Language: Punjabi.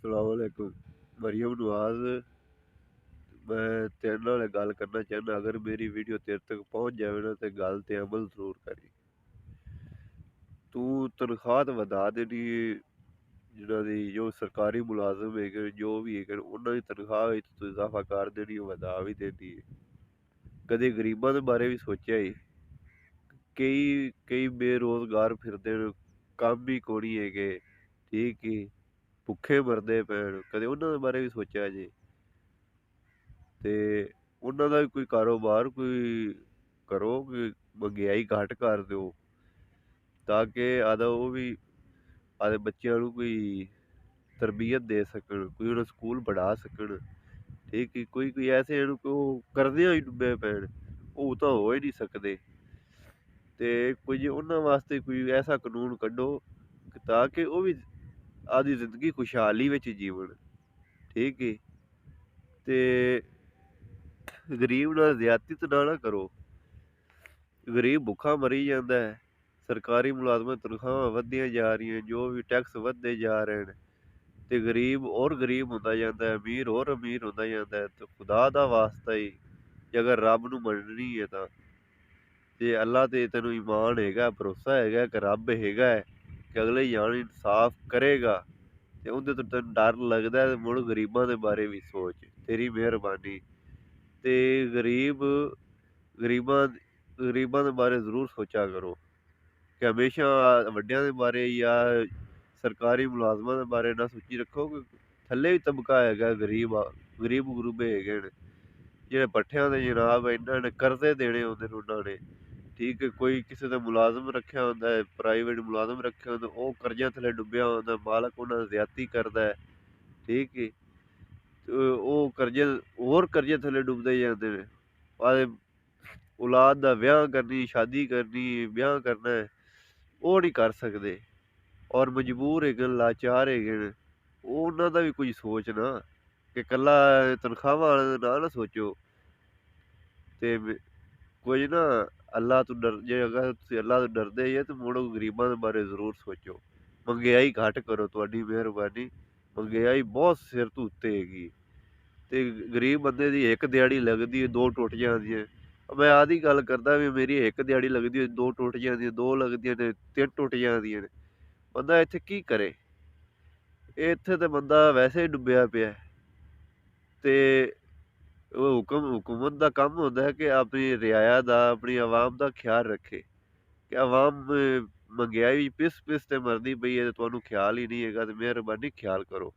अस्सलामुअलैकुम। मरियम नवाज़, मैं तेरे नाल एक गल करना चाहना। अगर मेरी वीडियो तेरे तक पहुंच जावे ना ते गल ते अमल जरूर करी। तू तनख्वाह ते वधा देनी, जिन्हां दी जो सरकारी मुलाजम हैगे जो भी हैगे उन्हां दी तनख्वाह विच तू इजाफा कर देनी, वधा भी देनी है। कदे गरीबां दे बारे भी सोचेआ ही? कई कई बेरोजगार फिरदे न, कम्म ही कोनी हैगे, ठीक ही, भुक्खे मरदे पे न, कदे उन्हां दे बारे भी सोचेआ जे? ਤੇ ਉਹਨਾਂ ਦਾ ਵੀ ਕੋਈ ਕਾਰੋਬਾਰ ਕੋਈ ਕਰੋ, ਕਿ ਮਹਿੰਗਾਈ ਘੱਟ ਕਰ ਦਿਓ, ਤਾਂ ਕਿ ਆਦਾ ਉਹ ਵੀ ਆਦੇ ਬੱਚਿਆਂ ਨੂੰ ਕੋਈ ਤਰਬੀਅਤ ਦੇ ਸਕਣ, ਕੋਈ ਉਹਨਾਂ ਸਕੂਲ ਪੜ੍ਹਾ ਸਕਣ। ਠੀਕ ਹੈ, ਕੋਈ ਕੋਈ ਐਸੇ ਇਹਨੂੰ ਕਿ ਉਹ ਕਰਜ਼ਿਆਂ ਹੀ ਡੁੱਬੇ ਪੈਣ, ਉਹ ਤਾਂ ਹੋ ਹੀ ਨਹੀਂ ਸਕਦੇ। ਤੇ ਕੁਝ ਉਹਨਾਂ ਵਾਸਤੇ ਕੋਈ ਐਸਾ ਕਾਨੂੰਨ ਕੱਢੋ ਕਿ ਤਾਂ ਕਿ ਉਹ ਵੀ ਆਪਦੀ ਜ਼ਿੰਦਗੀ ਖੁਸ਼ਹਾਲੀ ਵਿੱਚ ਜੀਵਣ। ਠੀਕ ਹੈ, ਤੇ ਗਰੀਬ ਨਾਲ ਜ਼ਿਆਦਤੀ ਤਾਂ ਨਾ ਕਰੋ। ਗਰੀਬ ਭੁੱਖਾ ਮਰੀ ਜਾਂਦਾ ਹੈ, ਸਰਕਾਰੀ ਮੁਲਾਜ਼ਮਾਂ ਦੀਆਂ ਤਨਖਾਹਾਂ ਵੱਧਦੀਆਂ ਜਾ ਰਹੀਆਂ, ਜੋ ਵੀ ਟੈਕਸ ਵੱਧਦੇ ਜਾ ਰਹੇ ਨੇ, ਤੇ ਗਰੀਬ ਹੋਰ ਗਰੀਬ ਹੁੰਦਾ ਜਾਂਦਾ ਹੈ, ਅਮੀਰ ਹੋਰ ਅਮੀਰ ਹੁੰਦਾ ਜਾਂਦਾ ਹੈ। ਤੇ ਖੁਦਾ ਦਾ ਵਾਸਤਾ ਹੀ, ਜੇ ਅਗਰ ਰੱਬ ਨੂੰ ਮੰਨਣੀ ਹੈ ਤਾਂ, ਜੇ ਅੱਲਾ ਤੇ ਤੈਨੂੰ ਈਮਾਨ ਹੈਗਾ, ਭਰੋਸਾ ਹੈਗਾ ਕਿ ਰੱਬ ਹੈਗਾ ਹੈ, ਕਿ ਅਗਲੇ ਜਾਨ ਇਨਸਾਫ ਕਰੇਗਾ, ਤੇ ਉਹਦੇ ਤੋਂ ਤੈਨੂੰ ਡਰ ਲੱਗਦਾ, ਤੇ ਮੁੜ ਗਰੀਬਾਂ ਦੇ ਬਾਰੇ ਵੀ ਸੋਚ। ਤੇਰੀ ਮਿਹਰਬਾਨੀ। ਤੇ ਗਰੀਬਾਂ ਗਰੀਬਾਂ ਦੇ ਬਾਰੇ ਜ਼ਰੂਰ ਸੋਚਿਆ ਕਰੋ, ਕਿ ਹਮੇਸ਼ਾ ਵੱਡਿਆਂ ਦੇ ਬਾਰੇ ਜਾਂ ਸਰਕਾਰੀ ਮੁਲਾਜ਼ਮਾਂ ਦੇ ਬਾਰੇ ਨਾ ਸੋਚੀ ਰੱਖੋ, ਕਿ ਥੱਲੇ ਵੀ ਤਬਕਾ ਹੈਗਾ ਗਰੀਬ ਗਰੂਬੇ ਹੈਗੇ ਨੇ, ਜਿਹੜੇ ਪੱਠਿਆਂ ਦੇ ਜਨਾਬ ਇਹਨਾਂ ਨੇ ਕਰਜ਼ੇ ਦੇਣੇ ਹੁੰਦੇ ਨੇ ਉਹਨਾਂ ਨੇ। ਠੀਕ ਹੈ, ਕੋਈ ਕਿਸੇ ਦਾ ਮੁਲਾਜ਼ਮ ਰੱਖਿਆ ਹੁੰਦਾ ਹੈ, ਪ੍ਰਾਈਵੇਟ ਮੁਲਾਜ਼ਮ ਰੱਖਿਆ ਹੁੰਦਾ, ਉਹ ਕਰਜ਼ਿਆਂ ਥੱਲੇ ਡੁੱਬਿਆ ਹੁੰਦਾ, ਮਾਲਕ ਉਹਨਾਂ ਨਾਲ ਜ਼ਿਆਦਤੀ ਕਰਦਾ ਹੈ। ਠੀਕ ਹੈ, ਤੇ ਉਹ ਕਰਜ਼ੇ ਹੋਰ ਕਰਜ਼ੇ ਥੱਲੇ ਡੁੱਬਦੇ ਜਾਂਦੇ ਨੇ। ਆਦੇ ਔਲਾਦ ਦਾ ਵਿਆਹ ਕਰਨੀ, ਸ਼ਾਦੀ ਕਰਨੀ, ਵਿਆਹ ਕਰਨਾ ਹੈ, ਉਹ ਨਹੀਂ ਕਰ ਸਕਦੇ, ਔਰ ਮਜਬੂਰ ਹੈਗੇ ਨੇ, ਲਾਚਾਰ ਹੈਗੇ ਨੇ। ਉਹ ਉਹਨਾਂ ਦਾ ਵੀ ਕੁਝ ਸੋਚ ਨਾ, ਕਿ ਇਕੱਲਾ ਤਨਖਾਹਾਂ ਵਾਲੇ ਦਾ ਨਾ ਸੋਚੋ। ਤੇ ਕੁਝ ਨਾ, ਅੱਲਾ ਤੋਂ ਡਰ, ਜੇ ਅਗਰ ਤੁਸੀਂ ਅੱਲਾ ਤੋਂ ਡਰਦੇ ਜੇ ਤਾਂ ਮੁੜੋ ਗਰੀਬਾਂ ਦੇ ਬਾਰੇ ਜ਼ਰੂਰ ਸੋਚੋ। ਮਹਿੰਗਾਈ ਘੱਟ ਕਰੋ, ਤੁਹਾਡੀ ਮਿਹਰਬਾਨੀ। ਮਹਿੰਗਾਈ ਬਹੁਤ ਸਿਰ ਤੋਂ ਉੱਤੇ ਹੈਗੀ, ਤੇ ਗਰੀਬ ਬੰਦੇ ਦੀ ਇੱਕ ਦਿਹਾੜੀ ਲੱਗਦੀ ਹੈ, ਦੋ ਟੁੱਟ ਜਾਂਦੀਆਂ। ਮੈਂ ਆਦੀ ਗੱਲ ਕਰਦਾ ਵੀ ਮੇਰੀ ਇੱਕ ਦਿਹਾੜੀ ਲੱਗਦੀ ਹੈ, ਦੋ ਟੁੱਟ ਜਾਂਦੀਆਂ, ਦੋ ਲੱਗਦੀਆਂ ਨੇ, ਤਿੰਨ ਟੁੱਟ ਜਾਂਦੀਆਂ ਨੇ। ਬੰਦਾ ਇੱਥੇ ਕੀ ਕਰੇ? ਇੱਥੇ ਤੇ ਬੰਦਾ ਵੈਸੇ ਹੀ ਡੁੱਬਿਆ ਪਿਆ। ਤੇ ਉਹ ਹੁਕੂਮਤ ਦਾ ਕੰਮ ਹੁੰਦਾ ਹੈ ਕਿ ਆਪਣੀ ਰਿਆਇਆ ਦਾ, ਆਪਣੀ ਆਵਾਮ ਦਾ ਖਿਆਲ ਰੱਖੇ, ਕਿ ਆਵਾਮ ਮਹਿੰਗਾਈ ਪਿਸ ਪਿਸ ਤੇ ਮਰਦੀ ਪਈ ਹੈ, ਤੇ ਤੁਹਾਨੂੰ ਖਿਆਲ ਹੀ ਨਹੀਂ ਹੈਗਾ। ਤੇ ਮਿਹਰਬਾਨੀ ਖਿਆਲ ਕਰੋ।